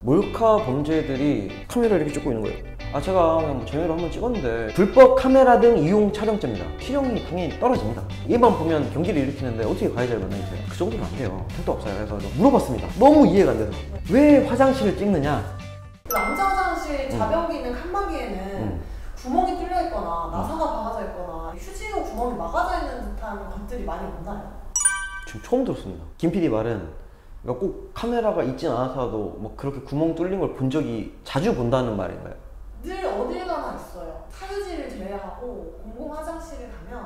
몰카 범죄들이 카메라를 이렇게 찍고 있는 거예요. 제가 그냥 뭐 재미로 한번 찍었는데 불법 카메라 등 이용 촬영죄입니다. 실형이 당연히 떨어집니다. 얘만 보면 경기를 일으키는데 어떻게 가해자를 만나겠어요? 그 정도는 안 돼요. 택도 없어요. 그래서 물어봤습니다. 너무 이해가 안 돼서. 왜 화장실을 찍느냐? 남자 화장실 자변기 있는 칸막이에는 구멍이 뚫려 있거나 나사가 박아져 있거나 휴지로 구멍이 막아져 있는 듯한 것들이 많이 없나요? 지금 처음 들었습니다. 김 PD 말은 그러니까 꼭 카메라가 있진 않아서도 뭐 그렇게 구멍 뚫린 걸 본 적이 자주 본다는 말인가요? 늘 어딜 가나 있어요. 사유지를 제외하고 공공 화장실에 가면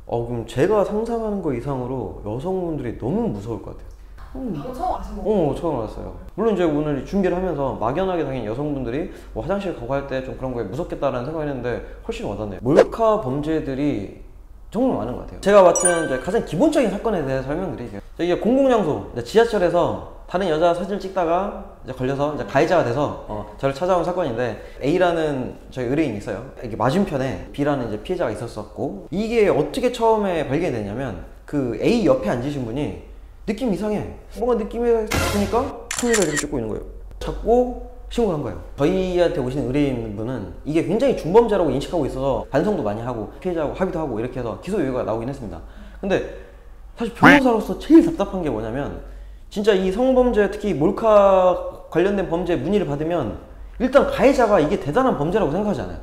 그럼 제가 상상하는 거 이상으로 여성분들이 너무 무서울 것 같아요. 방금 처음 아신 거예요? 처음 알았어요. 물론 이제 오늘 준비를 하면서 막연하게 당연히 여성분들이 뭐 화장실 가고 할 때 좀 그런 거에 무섭겠다라는 생각을 했는데 훨씬 와닿네요. 몰카 범죄들이 정말 많은 것 같아요. 제가 맡은 이제 가장 기본적인 사건에 대해 설명드릴게요. 이게 공공장소, 지하철에서 다른 여자 사진을 찍다가 이제 걸려서 이제 가해자가 돼서 저를 찾아온 사건인데, A라는 저희 의뢰인이 있어요. 이게 맞은편에 B라는 이제 피해자가 있었었고, 이게 어떻게 처음에 발견이 됐냐면 그 A 옆에 앉으신 분이 느낌 이상해, 뭔가 느낌이 있으니까 카메라를 이렇게 찍고 있는 거예요. 잡고 신고를 한 거예요. 저희한테 오신 의뢰인분은 이게 굉장히 중범죄라고 인식하고 있어서 반성도 많이 하고 피해자하고 합의도 하고 이렇게 해서 기소 유예가 나오긴 했습니다. 근데 사실 변호사로서 제일 답답한 게 뭐냐면, 진짜 이 성범죄, 특히 몰카 관련된 범죄 문의를 받으면 일단 가해자가 이게 대단한 범죄라고 생각하지 않아요.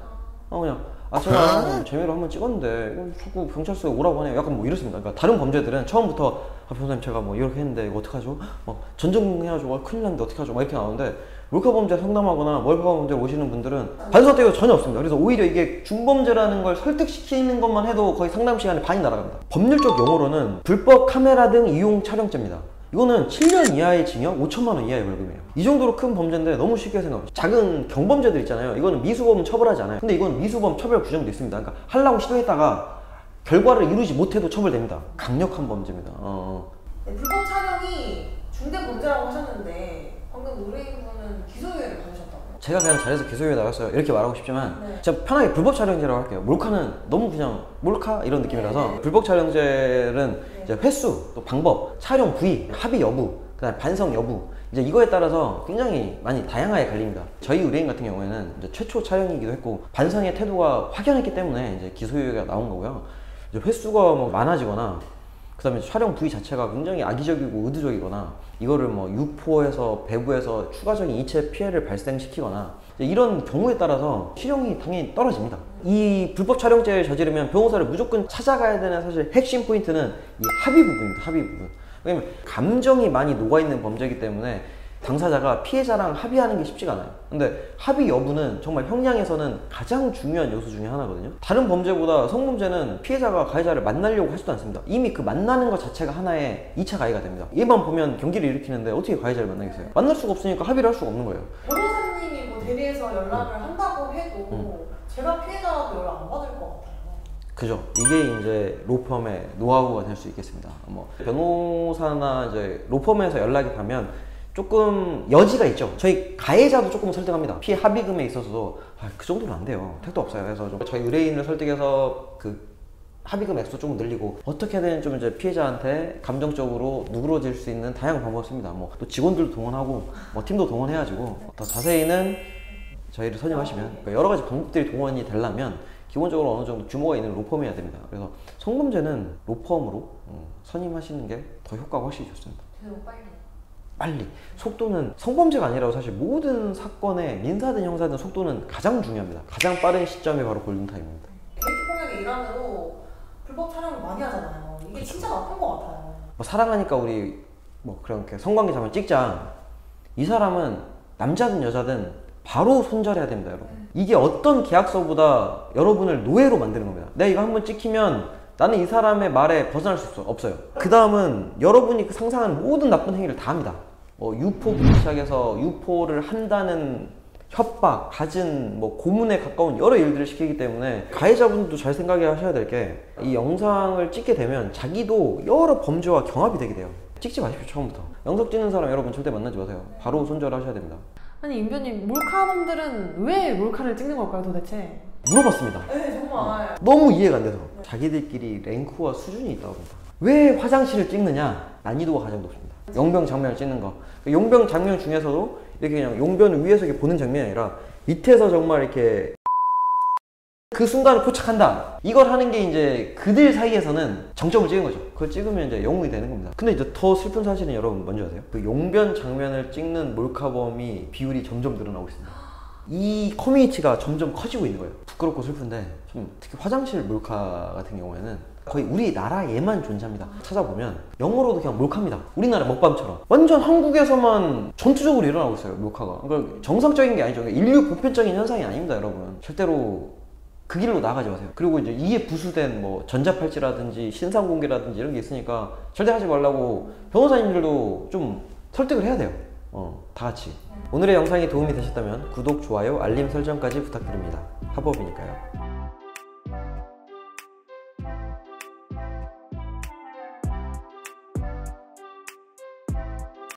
그냥 제가 재미로 한번 찍었는데 자꾸 경찰서에 오라고 하네요. 약간 뭐 이렇습니다. 그러니까 다른 범죄들은 처음부터 변호사님 제가 뭐 이렇게 했는데 이거 어떡하죠? 전정해가지고 큰일 났는데 어떡하죠? 막 이렇게 나오는데, 몰카 범죄 상담하거나 몰카 범죄 오시는 분들은 반성 때가 전혀 없습니다. 그래서 오히려 이게 중범죄라는 걸 설득시키는 것만 해도 거의 상담 시간에 반이 날아갑니다. 법률적 용어로는 불법 카메라 등 이용 촬영죄입니다. 이거는 7년 이하의 징역, 5천만 원 이하의 벌금이에요. 이 정도로 큰 범죄인데 너무 쉽게 생각해요. 작은 경범죄들 있잖아요. 이거는 미수범은 처벌하지 않아요. 근데 이건 미수범 처벌 규정도 있습니다. 그러니까 하려고 시도했다가 결과를 이루지 못해도 처벌됩니다. 강력한 범죄입니다. 네, 불법 촬영이 중대 범죄라고 하셨는데 방금 의뢰인분은 기소유예를 받으셨다고요? 제가 그냥 잘해서 기소유예 나갔어요 이렇게 말하고 싶지만, 네. 제가 편하게 불법 촬영죄라고 할게요. 몰카는 너무 그냥 몰카 이런 느낌이라서. 불법 촬영죄는 이제 횟수, 또 방법, 촬영 부위, 합의 여부, 그다음 반성 여부, 이제 이거에 따라서 굉장히 많이 다양하게 갈립니다. 저희 의뢰인 같은 경우에는 이제 최초 촬영이기도 했고 반성의 태도가 확연했기 때문에 이제 기소유예가 나온 거고요. 이제 횟수가 뭐 많아지거나, 그 다음에 촬영 부위 자체가 굉장히 악의적이고 의도적이거나, 이거를 뭐 유포해서 배부해서 추가적인 인체 피해를 발생시키거나, 이런 경우에 따라서 실형이 당연히 떨어집니다. 이 불법 촬영죄를 저지르면 변호사를 무조건 찾아가야 되는 사실 핵심 포인트는 이 합의 부분입니다. 합의 부분. 왜냐면 감정이 많이 녹아있는 범죄이기 때문에 당사자가 피해자랑 합의하는 게 쉽지가 않아요. 근데 합의 여부는 정말 형량에서는 가장 중요한 요소 중에 하나거든요. 다른 범죄보다 성범죄는 피해자가 가해자를 만나려고 하지도 않습니다. 이미 그 만나는 것 자체가 하나의 2차 가해가 됩니다. 얘만 보면 경기를 일으키는데 어떻게 가해자를 만나겠어요? 만날 수가 없으니까 합의를 할 수가 없는 거예요. 변호사님이 뭐 대리해서 연락을 한다고 해도 제가 피해자라도 연락 안 받을 것 같아요. 그죠. 이게 이제 로펌의 노하우가 될 수 있겠습니다. 뭐 변호사나 이제 로펌에서 연락이 가면 조금 여지가 있죠. 저희 가해자도 조금 설득합니다. 피해 합의금에 있어서도 그 정도는 안 돼요. 택도 없어요. 그래서 좀 저희 의뢰인을 설득해서 그 합의금 액수 조금 늘리고, 어떻게든 좀 이제 피해자한테 감정적으로 누그러질 수 있는 다양한 방법을 씁니다. 뭐 또 직원들도 동원하고 뭐 팀도 동원해가지고, 더 자세히는 저희를 선임하시면 여러 가지 방법들이 동원이 되려면 기본적으로 어느 정도 규모가 있는 로펌이어야 됩니다. 그래서 성범죄는 로펌으로 선임하시는 게 더 효과가 훨씬 좋습니다. 빨리. 속도는 성범죄가 아니라고 사실 모든 사건의 민사든 형사든 속도는 가장 중요합니다. 가장 빠른 시점이 바로 골든타임입니다. 데이트 폭력의 일환으로 불법 촬영을 많이 하잖아요. 이게 그렇죠. 진짜 나쁜 것 같아요. 뭐 사랑하니까 우리 뭐 그렇게 성관계 잠깐 찍자. 이 사람은 남자든 여자든 바로 손절해야 됩니다, 여러분. 이게 어떤 계약서보다 여러분을 노예로 만드는 겁니다. 내가 이거 한번 찍히면 나는 이 사람의 말에 벗어날 수 없어요. 그 다음은 여러분이 상상하는 모든 나쁜 행위를 다 합니다. 유포부터 시작해서 유포를 한다는 협박, 갖은 뭐 고문에 가까운 여러 일들을 시키기 때문에 가해자분도 잘 생각하셔야 될 게, 이 영상을 찍게 되면 자기도 여러 범죄와 경합이 되게 돼요. 찍지 마십시오, 처음부터. 영상 찍는 사람 여러분 절대 만나지 마세요. 바로 손절하셔야 됩니다. 아니 임변님, 몰카범들은 왜 몰카를 찍는 걸까요 도대체? 물어봤습니다. 네 정말 너무 이해가 안 돼서. 자기들끼리 랭크와 수준이 있다고 합니다. 왜 화장실을 찍느냐? 난이도가 가장 높습니다. 용병 장면을 찍는 거. 용병 장면 중에서도 이렇게 그냥 용변 위에서 이렇게 보는 장면이 아니라 밑에서 정말 이렇게 그 순간을 포착한다. 이걸 하는 게 이제 그들 사이에서는 정점을 찍은 거죠. 그걸 찍으면 이제 영웅이 되는 겁니다. 근데 이제 더 슬픈 사실은 여러분 뭔지 아세요? 그 용변 장면을 찍는 몰카범이 비율이 점점 늘어나고 있습니다. 이 커뮤니티가 점점 커지고 있는 거예요. 부끄럽고 슬픈데 좀 특히 화장실 몰카 같은 경우에는 거의 우리나라에만 존재합니다. 찾아보면 영어로도 그냥 몰카입니다. 우리나라 먹방처럼 완전 한국에서만 전투적으로 일어나고 있어요. 몰카가. 그러니까 정상적인 게 아니죠. 그러니까 인류 보편적인 현상이 아닙니다, 여러분. 절대로 그 길로 나가지 마세요. 그리고 이제 이에 부수된 뭐 전자팔찌라든지 신상공개라든지 이런 게 있으니까 절대 하지 말라고 변호사님들도 좀 설득을 해야 돼요. 다 같이. 오늘의 영상이 도움이 되셨다면 구독, 좋아요, 알림 설정까지 부탁드립니다. 합법이니까요.